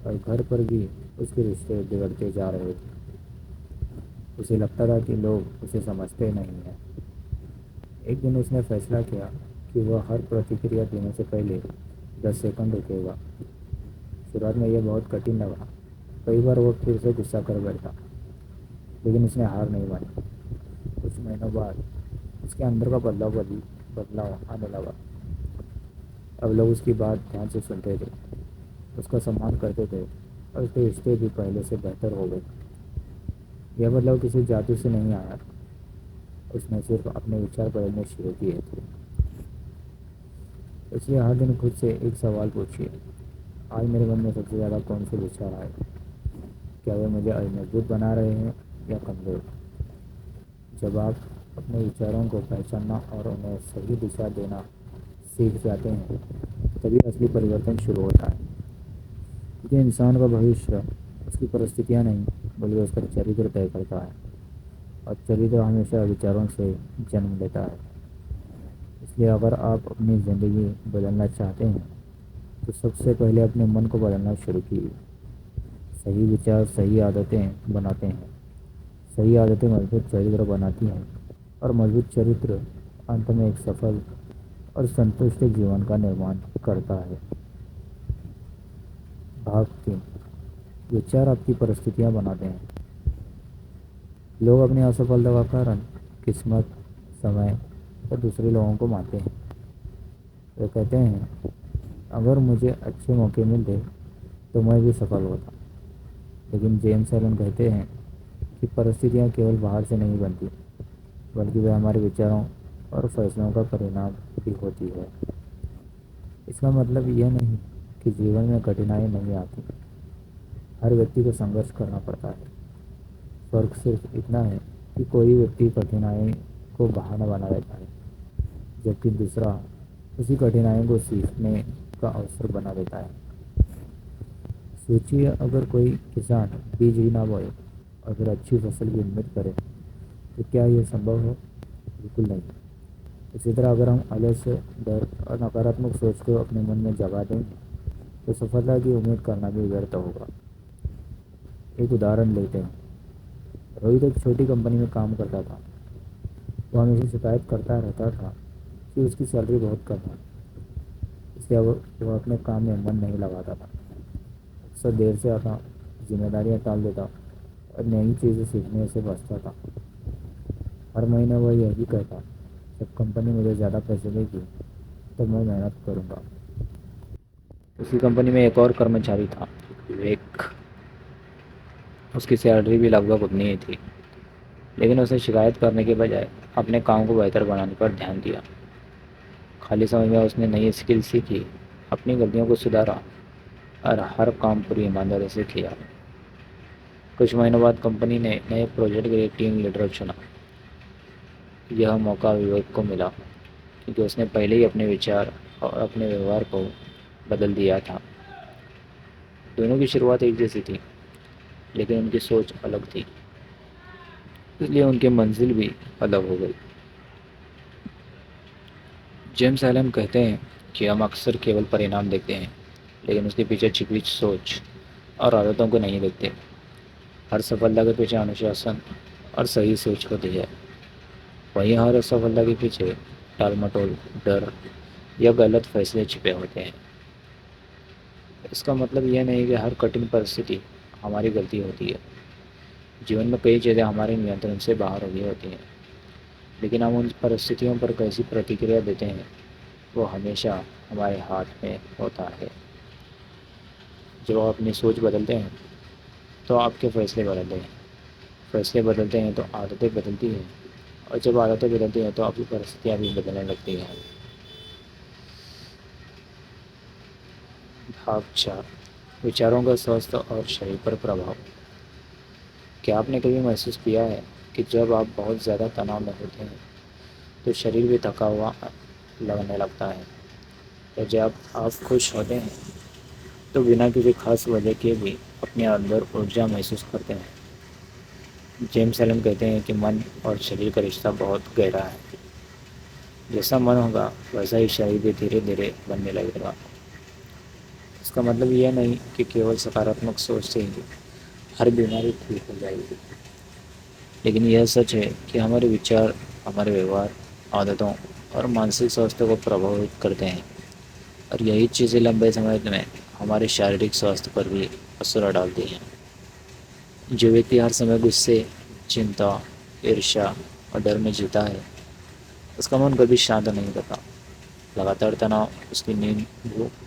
اور گھر پر بھی اس کے رشتے بگڑتے جا رہے تھے۔ اسے لگتا تھا کہ لوگ اسے سمجھتے نہیں ہیں۔ ایک دن اس نے فیصلہ کیا کہ وہ ہر پرتکریا دینے سے پہلے 10 سیکنڈ رکے گا۔ شروعات میں یہ بہت کٹھن لگا، کئی بار وہ پھر سے غصہ کر بیٹھا، لیکن اس نے ہار نہیں مانی۔ کچھ مہینوں بعد اس کے اندر کا بدلاؤ آنے لگا۔ اب لوگ اس کی بات دھیان سے سنتے تھے، اس کا سمان کرتے تھے، اور اس کے رشتے بھی پہلے سے بہتر ہو گئے۔ یہ بدلاؤ کسی جادو سے نہیں آیا، اس نے صرف اپنے وچار بدلنے شروع کیے تھے۔ اس لیے ہر دن خود سے ایک سوال پوچھیے، آج میرے من میں سب سے زیادہ کون سے وچار آئے؟ کیا وہ مجھے آج مضبوط بنا رہے ہیں یا کمزور؟ جب آپ اپنے وچاروں کو پہچاننا اور انہیں صحیح دشا دینا سیکھ جاتے ہیں، تبھی اصلی پریورتن شروع ہوتا ہے۔ کیونکہ انسان کا بھوشیہ اس کی پرستتیاں نہیں بلکہ اس کا چرتر طے کرتا ہے، اور چرتر ہمیشہ وچاروں سے جنم لیتا ہے۔ اس لیے اگر آپ اپنی زندگی بدلنا چاہتے ہیں تو سب سے پہلے اپنے من کو بدلنا شروع کیجیے۔ صحیح وچار صحیح عادتیں بناتے ہیں، صحیح عادتیں مضبوط چرتر بناتی ہیں، اور مضبوط چرتر انت میں ایک سفل اور سنتشٹ جیون کا نرمان کرتا ہے۔ بھاگ 3، وچار آپ کی پرستتیاں بناتے ہیں۔ لوگ اپنی اسفلتا کا کارن قسمت، سمے اور دوسرے لوگوں کو مانتے ہیں۔ وہ کہتے ہیں اگر مجھے اچھے موقع ملتے تو میں بھی سفل ہوتا، لیکن جیمس ایلن کہتے ہیں کہ پرستتیاں کیول باہر سے نہیں بنتی بلکہ وہ ہمارے وچاروں اور فیصلوں کا پرینام بھی ہوتی ہے۔ اس کا مطلب یہ نہیں کہ جیون میں کٹھنائی نہیں آتی، ہر ویکتی کو سنگھرش کرنا پڑتا ہے۔ فرق صرف اتنا ہے کہ کوئی ویکتی کٹھنائی کو بہانہ بنا لیتا ہے، جبکہ دوسرا اسی کٹھنائی کو سیکھنے کا اوسر بنا دیتا ہے۔ سوچیے، اگر کوئی کسان بیج ہی نہ بوئے اور پھر اچھی فصل کی امید کرے تو کیا یہ سمبھو ہے؟ بالکل نہیں۔ اسی طرح اگر ہم آلس، ڈر اور نکاراتمک سوچ کو اپنے من میں جگا دیں تو سفلتا کی امید کرنا بھی ویرت ہوگا۔ ایک اداہرن لیتے ہیں۔ روہت ایک چھوٹی کمپنی میں کام کرتا تھا۔ وہ ہمیشہ شکایت کرتا رہتا تھا کہ اس کی سیلری بہت کم ہے، اس لیے وہ اپنے کام میں من نہیں لگاتا تھا، اکثر دیر سے آتا، ذمہ داریاں ٹال دیتا اور نئی چیزیں سیکھنے سے بچتا تھا۔ ہر مہینے وہ یہی کہتا، جب کمپنی مجھے زیادہ پیسے دے گی تو میں محنت کروں گا۔ اسی کمپنی میں ایک اور کرمچاری تھا، وویک۔ اس کی سیلری بھی لگ بھگ اتنی ہی تھی، لیکن اس نے شکایت کرنے کے بجائے اپنے کام کو بہتر بنانے پر دھیان دیا۔ خالی سمے میں اس نے نئی اسکل سیکھی، اپنی غلطیوں کو سدھارا اور ہر کام پوری ایمانداری سے کیا۔ کچھ مہینوں بعد کمپنی نے نئے پروجیکٹ کے لیے ٹیم لیڈر چنا۔ یہ موقع وویک کو ملا کیونکہ اس نے پہلے ہی اپنے وچار اور اپنے ویوہار کو بدل دیا تھا۔ دونوں کی شروعات ایک جیسی تھی، لیکن ان کی سوچ الگ تھی، اس لیے ان کی منزل بھی الگ ہو گئی۔ جیمس ایلن کہتے ہیں کہ ہم اکثر کیول پرینام دیکھتے ہیں، لیکن اس کے پیچھے چھپی سوچ اور عادتوں کو نہیں دیکھتے۔ ہر سفلتا کے پیچھے انوشاسن اور صحیح سوچ ہوتی ہے، وہیں ہر اسفلتا کے پیچھے ٹال مٹول، ڈر یا غلط فیصلے چھپے ہوتے ہیں۔ اس کا مطلب یہ نہیں کہ ہر کٹھن پرستتی ہماری غلطی ہوتی ہے۔ جیون میں کئی چیزیں ہمارے نینترن سے باہر ہوئی ہوتی ہیں، لیکن ہم ان پرستتیوں پر کیسی پرتکریا دیتے ہیں وہ ہمیشہ ہمارے ہاتھ میں ہوتا ہے۔ جب آپ اپنی سوچ بدلتے ہیں تو آپ کے فیصلے بدلتے ہیں، فیصلے بدلتے ہیں تو عادتیں بدلتی ہیں، اور جب عادتیں بدلتی ہیں تو آپ کی پرستتیاں بھی بدلنے لگتی ہیں۔ بھاگ 4، وچاروں کا سواستھ اور شریر پر پربھاؤ۔ کیا آپ نے کبھی محسوس کیا ہے کہ جب آپ بہت زیادہ تناؤ میں ہوتے ہیں تو شریر بھی تھکا ہوا لگنے لگتا ہے، یا جب آپ خوش ہوتے ہیں تو بنا کسی خاص وجہ کے بھی اپنے اندر ارجا محسوس کرتے ہیں؟ جیمس ایلن کہتے ہیں کہ من اور شریر کا رشتہ بہت گہرا ہے۔ جیسا من ہوگا ویسا ہی شریر بھی دھیرے دھیرے بننے لگے گا۔ اس کا مطلب یہ نہیں کہ کیول سکاراتمک سوچ سے ہی ہر بیماری ٹھیک ہو جائے گی، لیکن یہ سچ ہے کہ ہمارے وچار ہمارے ویوہار، عادتوں اور مانسک سواستھ کو پربھاوت کرتے ہیں، اور یہی چیزیں لمبے سمے میں ہمارے شاریرک سواستھ پر بھی اثر ڈالتی ہیں۔ جو ویکتی ہر سمے غصے، چنتا، عرشا اور ڈر میں جیتا ہے، اس کا من کبھی شانت نہیں رہتا۔ لگاتار تناؤ اس کی نیند، بھوک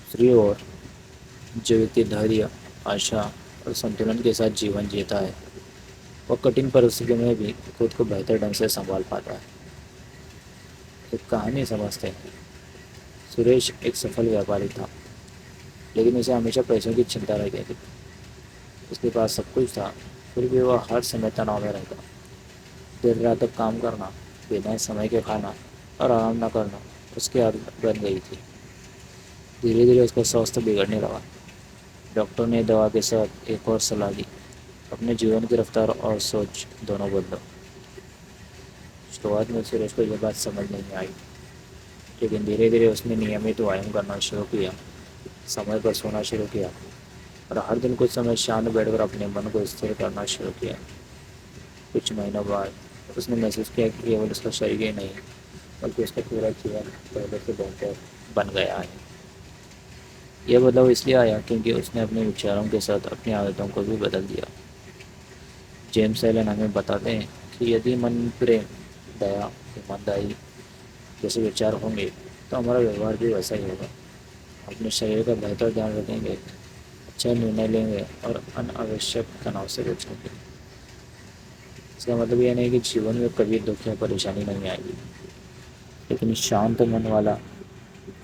دوسری اور جو ویکتی دھیریہ، آشا اور سنتولن کے ساتھ جیون جیتا ہے، وہ کٹھن پرستتوں میں بھی خود کو بہتر ڈھنگ سے سنبھال پاتا ہے۔ ایک کہانی سمجھتے ہیں۔ سریش ایک سفل ویاپاری تھا، لیکن اسے ہمیشہ پیسوں کی چنتا رہتی تھی۔ اس کے پاس سب کچھ تھا، پھر بھی وہ ہر سمے تناؤ میں رہتا۔ دیر رات تک کام کرنا، بنا سمے کے کھانا اور آرام نہ کرنا اس کی عادت بن گئی تھی۔ دھیرے دھیرے اس کا سواستھ بگڑنے لگا۔ ڈاکٹر نے دوا کے ساتھ ایک اور صلاح دی: اپنے جیون کی رفتار اور سوچ دونوں بدلو۔ شروعات میں سریش کو یہ بات سمجھ نہیں آئی، لیکن دھیرے دھیرے اس نے نیمت ویام کرنا شروع کیا، سمے پر سونا شروع کیا اور ہر دن کچھ سمے شانت بیٹھ کر اپنے من کو استھر کرنا شروع کیا۔ کچھ مہینوں بعد اس نے محسوس کیا کہ کیول اس کا شریر ہی نہیں بلکہ اس کا پورا جیون پہلے سے بہتر بن گیا ہے۔ یہ بدلاؤ اس لیے آیا کیونکہ اس نے اپنے وچاروں کے ساتھ اپنی عادتوں کو بھی بدل دیا۔ جیمس ایلن ہمیں بتاتے ہیں کہ یدی من، پریم، دیا، ایمانداری جیسے وچار ہوں گے تو ہمارا ویوہار بھی ویسا ہی ہوگا۔ اپنے شریر کا بہتر دھیان رکھیں گے، اچھا نرنے لیں گے اور اناوشک تناؤ سے بچیں گے۔ اس کا مطلب یہ نہیں کہ جیون میں کبھی دکھ یا پریشانی نہیں آئے گی، لیکن شانت من والا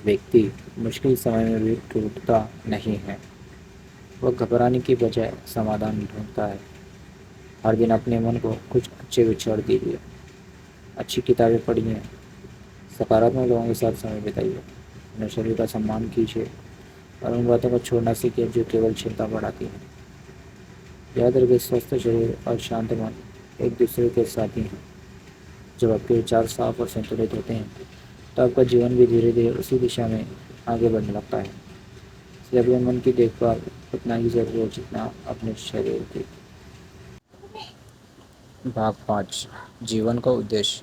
ویکتی مشکل سمے میں بھی ٹوٹتا نہیں ہے۔ وہ گھبرانے کی بجائے سمادھان ڈھونڈتا ہے۔ ہر دن اپنے من کو کچھ اچھے وچار دیجیے، اچھی کتابیں پڑھیے، سکاراتمک لوگوں کے ساتھ سمے بتائیے، اپنے شریر کا سمان کیجیے اور ان باتوں کو چھوڑنا سیکھیے جو کیول چنتا بڑھاتی ہیں۔ یاد رکھیں، سوستھ شریر اور شانت من ایک دوسرے کے ساتھی ہیں۔ جب آپ کے وچار صاف اور سنتلت ہوتے ہیں تو آپ کا جیون بھی دھیرے دھیرے اسی دشا میں آگے بڑھنے لگتا ہے۔ اس لیے اپنے من کی دیکھ بھال اتنا ہی ضروری ہے جتنا اپنے شریر کی۔ بھاگ 5: جیون کا ادیشیہ۔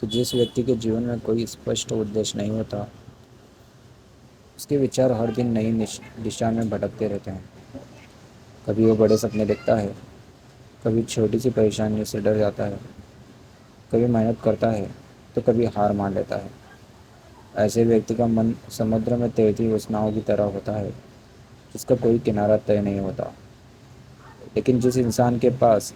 کہ جس ویکتی کے جیون میں کوئی اسپشٹ ادیشیہ نہیں ہوتا، اس کے وچار ہر دن نئی دشا میں بھٹکتے رہتے ہیں۔ کبھی وہ بڑے سپنے دیکھتا ہے، کبھی چھوٹی سی پریشانیوں سے ڈر جاتا ہے، کبھی محنت کرتا ہے تو کبھی ہار مان لیتا ہے۔ ایسے ویکتی کا من سمندر میں تیرتی ہوئی اس ناؤ کی طرح ہوتا ہے جس کا کوئی کنارہ طے نہیں ہوتا۔ لیکن جس انسان کے پاس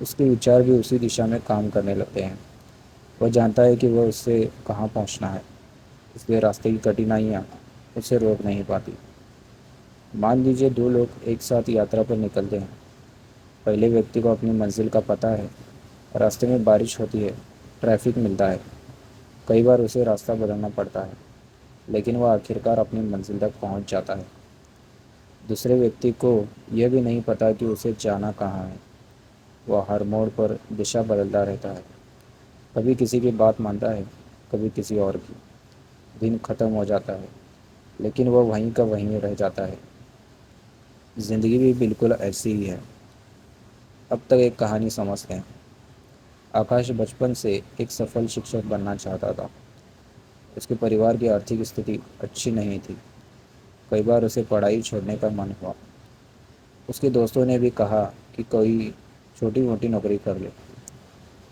اس کے وچار بھی اسی دشا میں کام کرنے لگتے ہیں۔ وہ جانتا ہے کہ وہ اس سے کہاں پہنچنا ہے، اس لیے راستے کی کٹھنائیاں اسے روک نہیں پاتی۔ مان لیجیے دو لوگ ایک ساتھ یاترا پر نکلتے ہیں۔ پہلے ویکتی کو اپنی منزل کا پتہ ہے، راستے میں بارش ہوتی ہے، ٹریفک ملتا ہے، کئی بار اسے راستہ بدلنا پڑتا ہے، لیکن وہ آخرکار اپنی منزل تک پہنچ جاتا ہے۔ دوسرے ویکتی کو یہ بھی نہیں پتہ کہ اسے جانا کہاں ہے۔ وہ ہر موڑ پر دشا بدلتا رہتا ہے، کبھی کسی کی بات مانتا ہے، کبھی کسی اور کی۔ دن ختم ہو جاتا ہے، لیکن وہ وہیں کا وہیں رہ جاتا ہے۔ زندگی بھی بالکل ایسی ہی ہے۔ اب تک ایک کہانی سمجھتے ہیں۔ آکاش بچپن سے ایک سفل شکشک بننا چاہتا تھا۔ اس کے پریوار کی آرتھک استھتی اچھی نہیں تھی، کئی بار اسے پڑھائی چھوڑنے کا من ہوا۔ اس کے دوستوں نے بھی کہا کہ کوئی چھوٹی موٹی نوکری کر لے،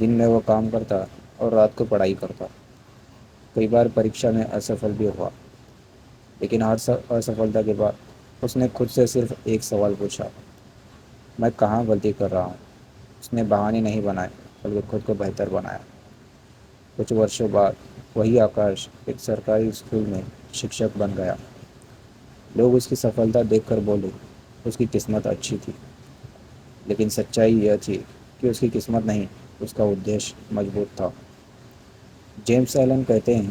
دن میں وہ کام کرتا اور رات کو پڑھائی کرتا۔ کئی بار پریکشا میں اسفل بھی ہوا، لیکن ہر اسفلتا کے بعد اس نے خود سے صرف ایک سوال پوچھا: میں کہاں غلطی کر رہا ہوں؟ اس نے بہانے نہیں بنائے بلکہ خود کو بہتر بنایا۔ کچھ برسوں بعد وہی آکاش ایک سرکاری اسکول میں شکشک بن گیا۔ لوگ اس کی سفلتا دیکھ کر بولے اس کی قسمت اچھی تھی، لیکن سچائی یہ تھی کہ اس کی قسمت نہیں، اس کا ادیشیہ مضبوط تھا۔ جیمس ایلن کہتے ہیں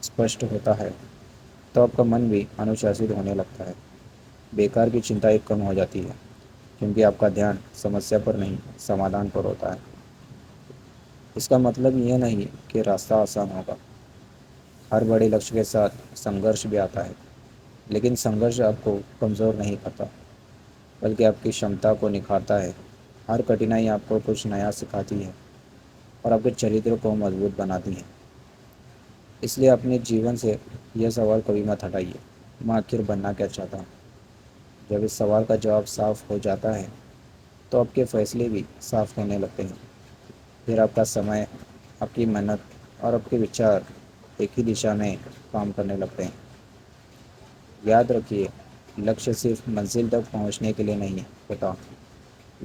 اسپشٹ ہوتا ہے تو آپ کا من بھی انوشاست ہونے لگتا ہے۔ بیکار کی چنتا ایک کم ہو جاتی ہے، کیونکہ آپ کا دھیان سمسیا پر نہیں سمادھان پر ہوتا ہے۔ اس کا مطلب یہ نہیں کہ راستہ آسان ہوگا، ہر بڑے لکش کے ساتھ سنگھرش بھی آتا ہے، لیکن سنگھرش آپ کو کمزور نہیں کرتا بلکہ آپ کی شمتا کو نکھارتا ہے۔ ہر کٹھنائی آپ کو کچھ نیا سکھاتی ہے اور آپ کے چرتر کو مضبوط بناتی ہے۔ اس لیے اپنے جیون سے یہ سوال کبھی مت ہٹائیے، میں آخر بننا کیا چاہتا ہوں۔ جب اس سوال کا جواب صاف ہو جاتا ہے تو آپ کے فیصلے بھی صاف ہونے لگتے ہیں۔ پھر آپ کا سمے، آپ کی محنت اور آپ کے وچار ایک ہی دشا میں کام کرنے لگتے ہیں۔ یاد رکھیے، لکش صرف منزل تک پہنچنے کے لیے نہیں ہوتا،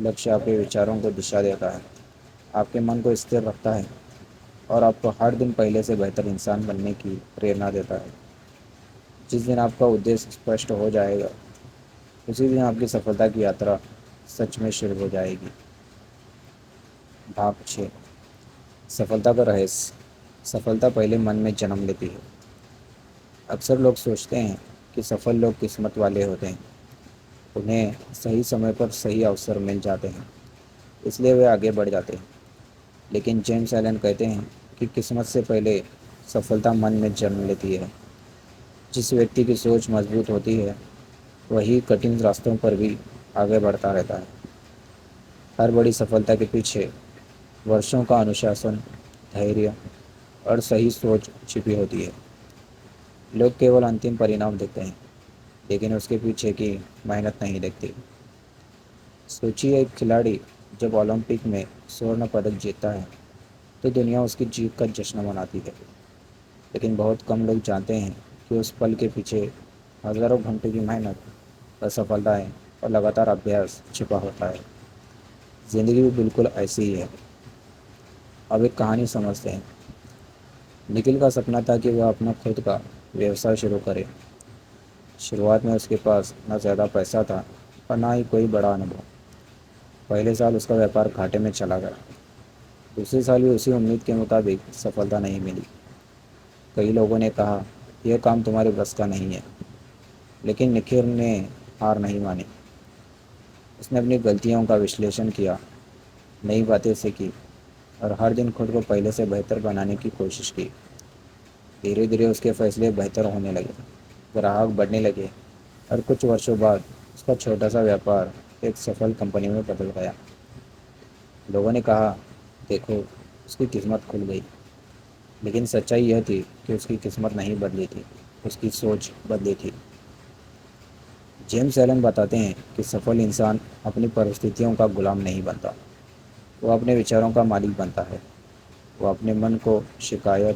لکش آپ کے وچاروں کو دشا دیتا ہے، آپ کے من کو استھر رکھتا ہے اور آپ کو ہر دن پہلے سے بہتر انسان بننے کی پریرنا دیتا ہے۔ جس دن آپ کا ادیش اسپشٹ ہو جائے گا، اسی دن آپ کی سفلتا کی یاترا سچ میں شروع ہو جائے گی۔ بھاگ 6، سفلتا کا رہسیہ۔ سفلتا پہلے من میں جنم لیتی ہے۔ اکثر لوگ سوچتے ہیں کہ سفل لوگ قسمت والے ہوتے ہیں، انہیں صحیح سمے پر صحیح اوسر مل جاتے ہیں، اس لیے وہ آگے بڑھ جاتے ہیں۔ لیکن جیمس ایلن کہتے ہیں کہ قسمت سے پہلے سفلتا من میں جنم لیتی ہے۔ جس ویکتی کی سوچ مضبوط ہوتی ہے وہی کٹھن راستوں پر بھی آگے بڑھتا رہتا ہے۔ ہر بڑی سفلتا کے پیچھے برسوں کا انوشاسن، دھیریہ اور صحیح سوچ چھپی ہوتی ہے۔ لوگ کیول انتم پرینام دیکھتے ہیں، لیکن اس کے پیچھے کی محنت نہیں دیکھتے۔ سوچیے، ایک کھلاڑی جب اولمپک میں سورن پدک جیتتا ہے تو دنیا اس کی جیت کا جشن مناتی ہے، لیکن بہت کم لوگ جانتے ہیں کہ اس پل کے پیچھے ہزاروں گھنٹے کی محنت، اسفلتایں اور لگاتار ابھیاس چھپا ہوتا ہے۔ زندگی بھی بالکل ایسی ہی ہے۔ اب ایک کہانی سمجھتے ہیں۔ نکھل کا سپنا تھا کہ وہ اپنا خود کا ویوسائے شروع کرے۔ شروعات میں اس کے پاس نہ زیادہ پیسہ تھا اور نہ ہی کوئی بڑا انبھو۔ پہلے سال اس کا ویاپار گھاٹے میں چلا گیا۔ دوسرے سال بھی اسی امید کے مطابق سفلتا نہیں ملی۔ کئی لوگوں نے کہا، یہ کام تمہارے بس کا نہیں ہے، لیکن نکھل نے ہار نہیں مانی۔ اس نے اپنی غلطیوں کا وشلیشن کیا، نئی باتیں سیکھی اور ہر دن خود کو پہلے سے بہتر بنانے کی کوشش کی۔ دھیرے دھیرے اس کے فیصلے بہتر ہونے لگے، گراہک بڑھنے لگے اور کچھ برسوں بعد اس کا چھوٹا سا ویاپار ایک سفل کمپنی میں بدل گیا۔ لوگوں نے کہا، دیکھو، اس کی قسمت کھل گئی۔ لیکن سچائی یہ تھی کہ اس کی قسمت نہیں بدلی تھی، اس کی سوچ بدلی تھی۔ جیمس ایلن بتاتے ہیں کہ سفل انسان اپنی پرستتھیوں کا غلام نہیں بنتا، وہ اپنے وچاروں کا مالک بنتا ہے۔ وہ اپنے من کو شکایت،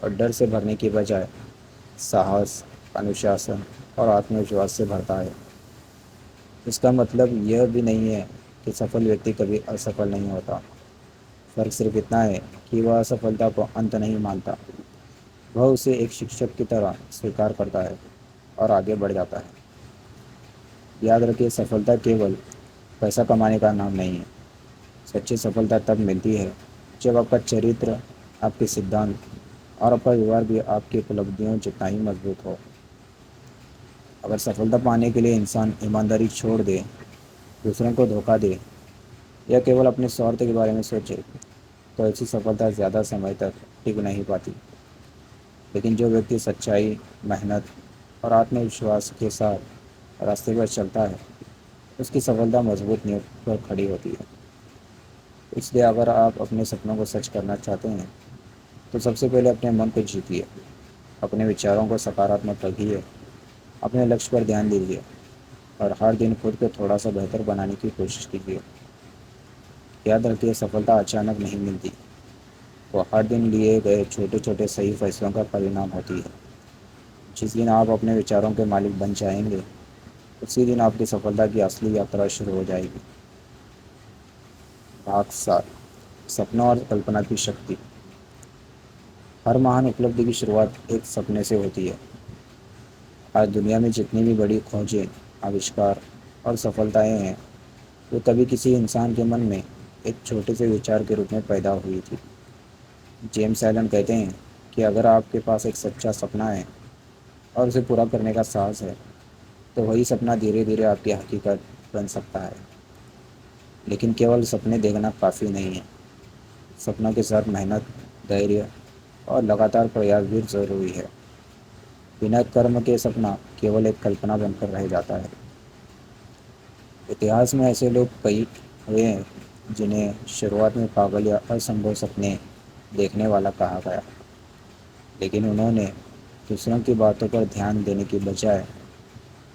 اور ڈر سے بھرنے کی بجائے ساہس، انوشاسن اور آتم وشواس سے بھرتا ہے۔ اس کا مطلب یہ بھی نہیں ہے کہ سفل ویکتی کبھی اسفل نہیں ہوتا۔ فرق صرف اتنا ہے کہ وہ اسفلتا کو انت نہیں مانتا، وہ اسے ایک شکشک کی طرح سویکار کرتا ہے اور آگے بڑھ جاتا ہے۔ یاد رکھیے، سفلتا کیول پیسہ کمانے کا نام نہیں ہے۔ سچی سفلتا تب ملتی ہے جب آپ کا چرتر، آپ کے سدھانت اور آپ کا ویوہار بھی آپ کی اپلبدھیوں جتنا ہی مضبوط ہو۔ اگر سفلتا پانے کے لیے انسان ایمانداری چھوڑ دے، دوسروں کو دھوکہ دے یا کیول اپنے سوارتھ کے بارے میں سوچے تو ایسی سفلتا زیادہ سمے تک ٹک نہیں پاتی۔ لیکن جو ویکتی سچائی، محنت اور آتم وشواس کے ساتھ راستے پر چلتا ہے، اس کی سفلتا مضبوط نیو پر کھڑی ہوتی ہے۔ اس لیے اگر آپ اپنے سپنوں کو سچ کرنا چاہتے ہیں تو سب سے پہلے اپنے من کو جیتیے، اپنے وچاروں کو سکاراتمک رکھیے، اپنے لکش پر دھیان دیجیے اور ہر دن خود کو تھوڑا سا بہتر بنانے کی کوشش کیجیے۔ یاد رکھیے، سفلتا اچانک نہیں ملتی، وہ ہر دن لیے گئے چھوٹے چھوٹے صحیح فیصلوں کا پرینام ہوتی ہے۔ جس دن آپ اپنے وچاروں کے مالک بن جائیں گے، اسی دن آپ کی سفلتا کی اصلی یاترا شروع ہو جائے گی۔ بھاگ 7، سپنوں اور کلپنا کی شکتی۔ ہر مہان اپلبدھی کی شروعات ایک سپنے سے ہوتی ہے۔ آج دنیا میں جتنی بھی بڑی کھوجیں، آوشکار اور سفلتائیں ہیں، وہ کبھی کسی انسان کے من میں ایک چھوٹے سے وچار کے روپ میں پیدا ہوئی تھی۔ جیمس ایلن کہتے ہیں کہ اگر آپ کے پاس ایک سچا سپنا ہے اور اسے پورا کرنے کا ساہس ہے تو وہی سپنا دھیرے دھیرے آپ کی حقیقت بن سکتا ہے۔ لیکن کیول سپنے دیکھنا کافی نہیں ہے، سپنوں کے ساتھ محنت، دھیریہ اور لگاتار پریاس بھی ضروری ہے۔ بنا کرم کے سپنا کیول ایک کلپنا بن کر رہ جاتا ہے۔ اتہاس میں ایسے لوگ کئی ہوئے ہیں جنہیں شروعات میں پاگل یا اسمبھو سپنے دیکھنے والا کہا گیا، لیکن انہوں نے دوسروں کی باتوں پر دھیان دینے کی بجائے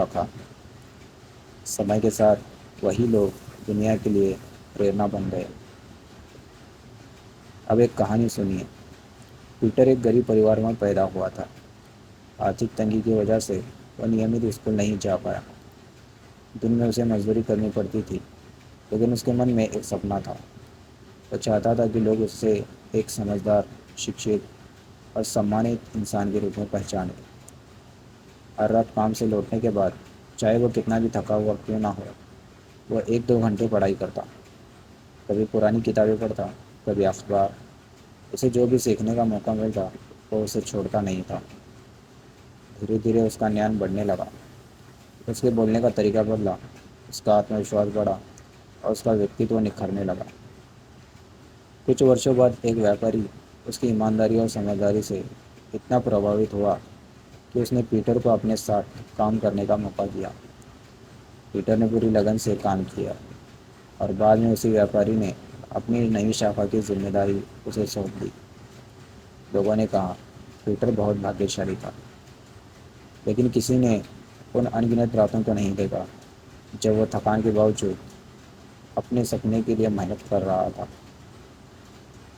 رکھا۔ سمے کے ساتھ وہی لوگ دنیا کے لیے پریرنا بن گئے۔ اب ایک کہانی سنیے۔ پیٹر ایک غریب پریوار میں پیدا ہوا تھا۔ آرتھک تنگی کی وجہ سے وہ نیمت اسکول نہیں جا پایا۔ دن میں اسے مزدوری کرنی پڑتی تھی، لیکن اس کے من میں ایک سپنا تھا۔ وہ چاہتا تھا کہ لوگ اس سے ایک سمجھدار، شکشت اور سمانت انسان کے روپ میں پہچانیں۔ ہر رات کام سے لوٹنے کے بعد، چاہے وہ کتنا بھی تھکا ہوا کیوں نہ ہو، وہ 1-2 گھنٹے پڑھائی کرتا۔ کبھی پرانی کتابیں پڑھتا، کبھی اخبار۔ اسے جو بھی سیکھنے کا موقع ملتا وہ اسے چھوڑتا نہیں تھا۔ دھیرے دھیرے اس کا گیان بڑھنے لگا، اس کے بولنے کا طریقہ بدلا، اس کا آتم وشواس بڑھا اور اس کا ویکتتو نکھرنے لگا۔ کچھ برسوں بعد ایک ویاپاری اس کی ایمانداری اور سمجھداری سے اتنا پربھاوت ہوا کہ اس نے پیٹر کو اپنے ساتھ کام کرنے کا موقع دیا۔ پیٹر نے پوری لگن سے کام کیا اور بعد میں اسی ویاپاری نے اپنی نئی شاخا کی ذمہ داری اسے سونپ دی۔ لوگوں نے کہا پیٹر بہت بھاگیشالی تھا، لیکن کسی نے ان ان گنت راتوں کو نہیں دیکھا جب وہ تھکان کے باوجود اپنے سپنے کے لیے محنت کر رہا تھا۔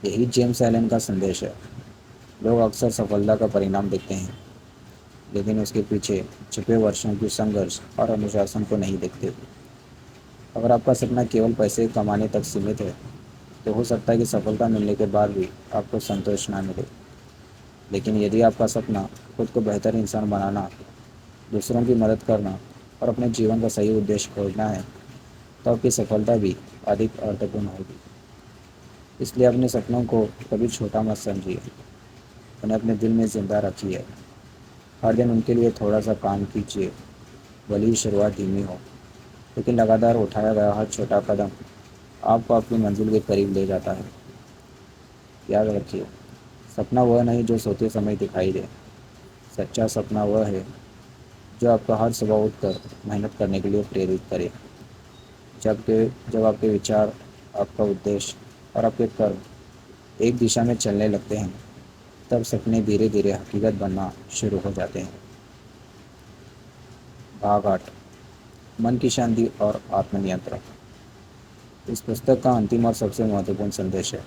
یہی جیمس ایلن کا سندیش ہے۔ لوگ اکثر سفلتا کا پرینام دیکھتے ہیں، لیکن اس کے پیچھے چھپے ورشوں کی سنگھرش اور انوشاسن کو نہیں دیکھتے۔ اگر آپ کا سپنا کیول پیسے کمانے تک سیمت ہے تو ہو سکتا ہے کہ سفلتا ملنے کے بعد بھی آپ کو سنتوش نہ ملے، لیکن یدی آپ کا سپنا خود کو بہتر انسان بنانا، دوسروں کی مدد کرنا اور اپنے جیون کا صحیح ادیش کھوجنا ہے تو آپ کی سفلتا بھی ادھک ارتھپورن ہوگی۔ اس لیے اپنے سپنوں کو کبھی چھوٹا مت سمجھیے، انہیں اپنے دل میں زندہ رکھیے۔ ہر دن ان کے لیے تھوڑا سا کام کیجیے، بھلے ہی شروعات دھیمی ہو، لیکن لگاتار اٹھایا گیا ہر چھوٹا قدم آپ کو آپ کی منزل کے قریب لے جاتا ہے۔ یاد رکھیے، سپنا وہ نہیں جو سوتے سمے دکھائی دے، سچا سپنا وہ ہے جو آپ کو ہر صبح اٹھ کر محنت کرنے کے لیے پریرت کرے۔ جب آپ کے وچار، آپ کا ادیش اور آپ کے کرم ایک دشا میں چلنے لگتے ہیں، تب سپنے دھیرے دھیرے حقیقت بننا شروع ہو جاتے ہیں۔ بھاگ 8، من کی شانتی اور آتم نینترن۔ اس پستک کا انتم اور سب سے مہتوپورن سندیش ہے: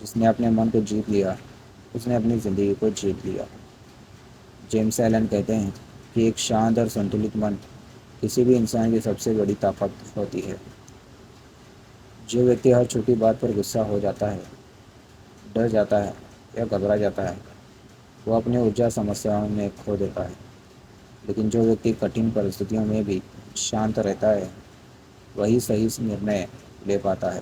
جس نے اپنے من کو جیت لیا، اس نے اپنی زندگی کو جیت لیا۔ جیمس ایلن کہتے ہیں کہ ایک شانت اور سنتلت من کسی بھی انسان کی سب سے بڑی طاقت ہوتی ہے۔ جو ویکتی ہر چھوٹی بات پر غصہ ہو جاتا ہے، ڈر جاتا ہے یا گھبرا جاتا ہے، وہ اپنے ارجا سمسیاؤں میں کھو دیتا ہے، لیکن جو ویکتی کٹھن پرستھتیوں میں بھی شانت رہتا ہے وہی صحیح نرنے لے پاتا ہے۔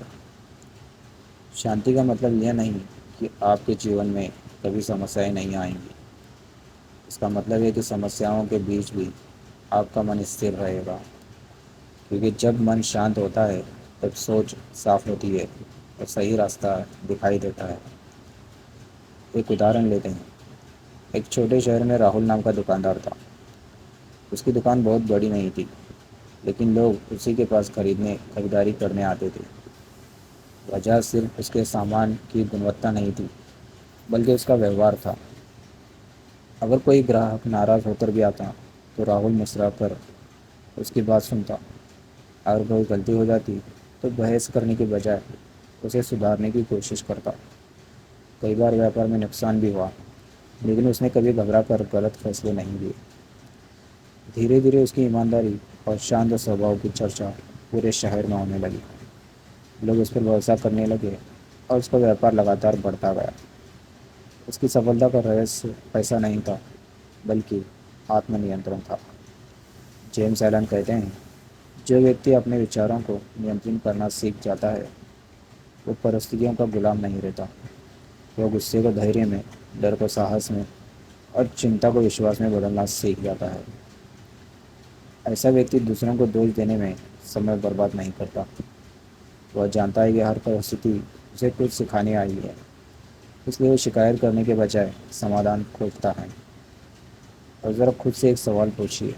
شانتی کا مطلب یہ نہیں کہ آپ کے جیون میں کبھی سمسیایں نہیں آئیں گی۔ اس کا مطلب ہے کہ سمسیاؤں کے بیچ بھی آپ کا من استھر رہے گا، کیونکہ جب من شانت ہوتا ہے تب سوچ صاف ہوتی ہے اور صحیح راستہ دکھائی دیتا ہے۔ ایک ادہرن لیتے ہیں۔ ایک چھوٹے شہر میں راہل نام کا دکاندار تھا۔ اس کی دکان بہت بڑی نہیں تھی، لیکن لوگ اسی کے پاس خریداری کرنے آتے تھے۔ وجہ صرف اس کے سامان کی گنوتا نہیں تھی، بلکہ اس کا ویوہار تھا۔ اگر کوئی گراہک ناراض ہو کر بھی آتا تو راہل مسکرا کر اس کی بات سنتا۔ اگر کوئی غلطی ہو جاتی تو بحث کرنے کے بجائے اسے سدھارنے کی کوشش کرتا۔ کئی بار ویاپار میں نقصان بھی ہوا، لیکن اس نے کبھی گھبرا کر غلط فیصلے نہیں لیے۔ دھیرے دھیرے اس کی ایمانداری اور شانت سوبھاؤ کی چرچا پورے شہر میں ہونے لگی۔ لوگ اس پر بھروسہ کرنے لگے اور اس کا ویاپار لگاتار بڑھتا گیا۔ اس کی سفلتا کا رہسیہ پیسہ نہیں تھا، بلکہ آتم نینترن تھا۔ جیمس ایلن کہتے ہیں، جو ویکتی اپنے وچاروں کو نینترن کرنا سیکھ جاتا ہے وہ پرستھتیوں کا غلام نہیں رہتا۔ وہ غصے کو دھیریہ میں، ڈر کو ساہس میں اور چنتا کو وشواس میں بدلنا سیکھ جاتا ہے۔ ایسا ویکتی دوسروں کو دوش دینے میں سمے برباد نہیں کرتا۔ وہ جانتا ہے کہ ہر پرستھتی اسے کچھ سکھانے آئی ہے، اس لیے وہ شکایت کرنے کے بجائے سمادھان کھوجتا ہے۔ اور ذرا خود سے ایک سوال پوچھیے،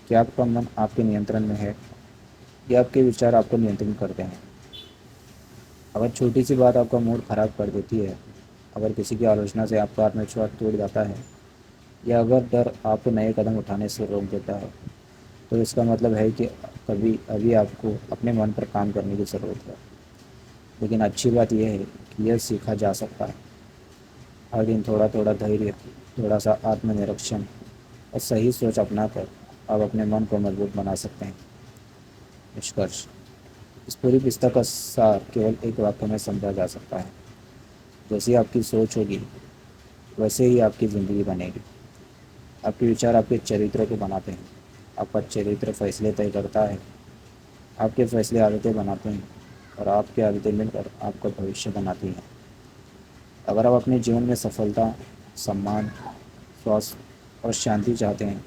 کیا آپ کا من آپ کے نینترن میں ہے یا آپ کے وچار آپ کو نینترن کرتے ہیں؟ اگر چھوٹی سی بات آپ کا موڈ خراب کر دیتی ہے، اگر کسی کی آلوچنا سے آپ کا آتم وشواس ٹوٹ جاتا ہے، یا اگر ڈر آپ کو نئے قدم اٹھانے سے روک دیتا ہے، تو اس کا مطلب ہے کہ ابھی آپ کو اپنے من پر کام کرنے کی ضرورت ہے۔ لیکن اچھی بات یہ ہے کہ یہ سیکھا جا سکتا ہے۔ ہر دن تھوڑا تھوڑا دھیریہ، تھوڑا سا آتم نرکشن اور صحیح سوچ اپنا کر آپ اپنے من کو مضبوط بنا سکتے ہیں۔ نشکرش: اس پوری پستک کا سار کیول ایک واقعہ میں سمجھا جا سکتا ہے: جیسی آپ کی سوچ ہوگی ویسے ہی آپ کی زندگی بنے گی۔ آپ کے وچار آپ کے چرتر کو بناتے ہیں، آپ کا چرتر فیصلے طے کرتا ہے، آپ کے فیصلے عادتیں بناتے ہیں، اور آپ کی عادتیں مل کر آپ کا بھوشیہ بناتی ہیں۔ اگر آپ اپنے جیون میں سفلتا، سمان، سواستھ اور شانتی چاہتے ہیں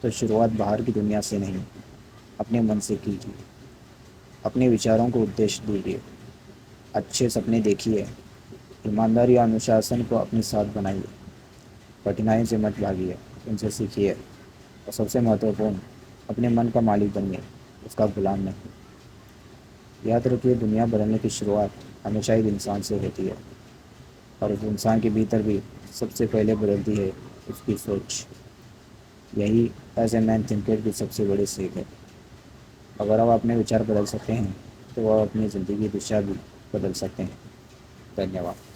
تو شروعات باہر کی دنیا سے نہیں، اپنے من سے کیجیے۔ اپنے وچاروں کو ادیش دیجیے، اچھے سپنے دیکھیے، ایمانداری اور انوشاسن کو اپنے ساتھ بنائیے۔ کٹھنائی سے مت بھاگیے، ان سے سیکھیے، اور سب سے مہتوپورن، اپنے من کا مالک بنیے، اس کا غلام نہیں۔ یاد رکھیے، دنیا بدلنے کی شروعات ہمیشہ ایک انسان سے ہوتی ہے، اور اس انسان کے بھیتر بھی سب سے پہلے بدلتی ہے اس کی سوچ۔ یہی ایز اے مین تھنکر کی سب سے بڑی سیکھ ہے۔ اگر آپ اپنے وچار بدل سکتے ہیں تو وہ اپنی زندگی کی دشا بھی بدل سکتے ہیں۔ دھنیہ واد۔